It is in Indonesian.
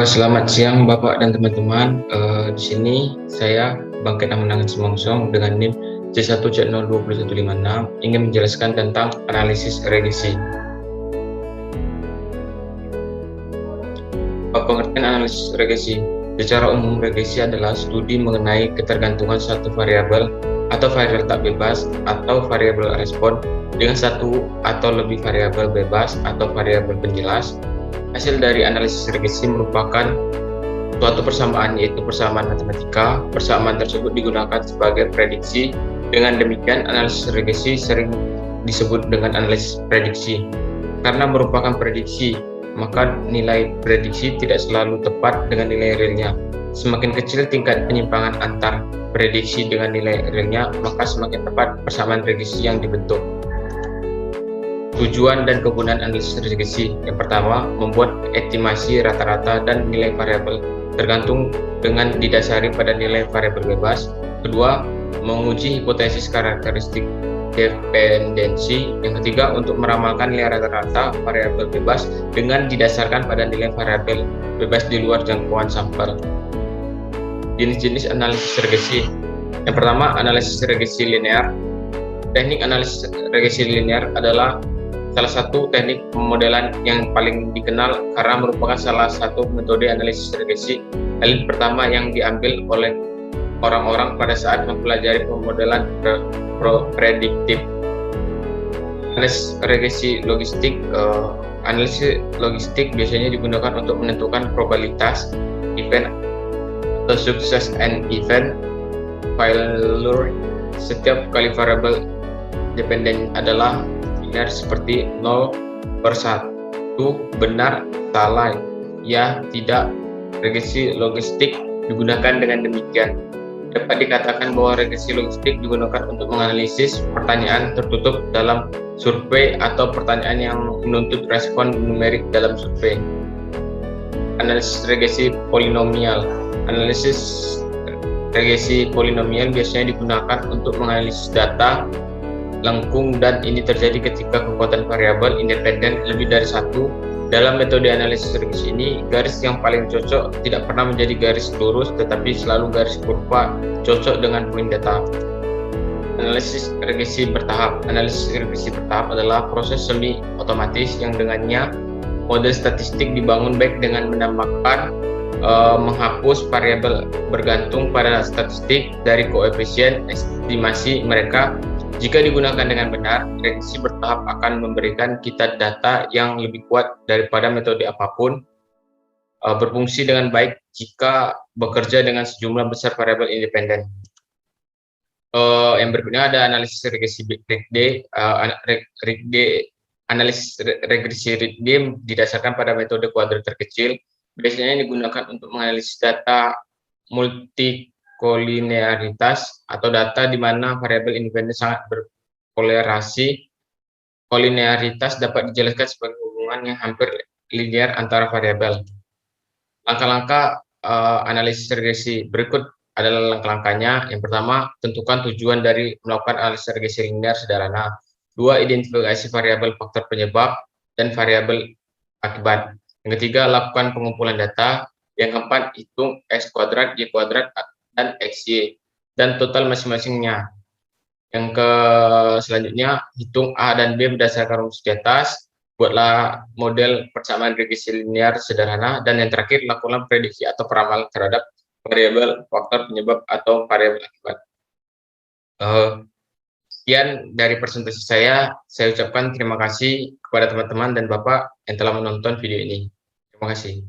Selamat siang Bapak dan teman-teman. Di sini saya Bangkit Amanangan Semongsong dengan NIM C1C02156 ingin menjelaskan tentang analisis regresi. Pengertian analisis regresi. Secara umum, regresi adalah studi mengenai ketergantungan satu variabel atau variabel tak bebas atau variabel respon dengan satu atau lebih variabel bebas atau variabel penjelas. Hasil dari analisis regresi merupakan suatu persamaan, yaitu persamaan matematika. Persamaan tersebut digunakan sebagai prediksi. Dengan demikian, analisis regresi sering disebut dengan analisis prediksi. Karena merupakan prediksi, maka nilai prediksi tidak selalu tepat dengan nilai realnya. Semakin kecil tingkat penyimpangan antar prediksi dengan nilai realnya, maka semakin tepat persamaan regresi yang dibentuk. Tujuan dan kegunaan analisis regresi. Yang pertama, membuat estimasi rata-rata dan nilai variabel tergantung dengan didasari pada nilai variabel bebas. Kedua, menguji hipotesis karakteristik dependensi. Yang ketiga, untuk meramalkan nilai rata-rata variabel bebas dengan didasarkan pada nilai variabel bebas di luar jangkauan sampel. Jenis-jenis analisis regresi. Yang pertama, analisis regresi linear. Teknik analisis regresi linear adalah salah satu teknik pemodelan yang paling dikenal karena merupakan salah satu metode analisis regresi pertama yang diambil oleh orang-orang pada saat mempelajari pemodelan prediktif. Analisis regresi logistik. Analisis logistik biasanya digunakan untuk menentukan probabilitas event atau sukses and event failure. Setiap kali variabel dependen adalah seperti 0/1, benar, salah, ya, tidak. Regresi logistik digunakan dengan demikian. Dapat dikatakan bahwa regresi logistik digunakan untuk menganalisis pertanyaan tertutup dalam survei atau pertanyaan yang menuntut respon numerik dalam survei. Analisis regresi polinomial. Analisis regresi polinomial biasanya digunakan untuk menganalisis data lengkung, dan ini terjadi ketika kekuatan variabel independen lebih dari satu. Dalam metode analisis regresi ini, garis yang paling cocok tidak pernah menjadi garis lurus, tetapi selalu garis kurva cocok dengan poin data. Analisis regresi bertahap. Analisis regresi bertahap adalah proses semi otomatis yang dengannya model statistik dibangun baik dengan menambahkan menghapus variabel bergantung pada statistik dari koefisien estimasi mereka. Jika digunakan dengan benar, regresi bertahap akan memberikan kita data yang lebih kuat daripada metode apapun, berfungsi dengan baik jika bekerja dengan sejumlah besar variabel independen. Yang berikutnya ada analisis regresi RIGD. Analisis regresi RIGD didasarkan pada metode kuadrat terkecil. Biasanya digunakan untuk menganalisis data multikolinearitas atau data di mana variabel independen sangat berkolerasi. Kolinearitas dapat dijelaskan sebagai hubungan yang hampir linear antara variabel. Langkah-langkah analisis regresi berikut adalah langkah-langkahnya. Yang pertama, tentukan tujuan dari melakukan analisis regresi linear sederhana. Dua, identifikasi variabel faktor penyebab dan variabel akibat. Yang ketiga, lakukan pengumpulan data. Yang keempat, hitung X kuadrat, Y kuadrat, dan XY, dan total masing-masingnya. Yang selanjutnya, hitung A dan B berdasarkan rumus di atas. Buatlah model persamaan regresi linear sederhana. Dan yang terakhir, lakukan prediksi atau peramalan terhadap variabel faktor penyebab atau variabel akibat. Sekian dari presentasi saya ucapkan terima kasih kepada teman-teman dan Bapak yang telah menonton video ini. Terima kasih.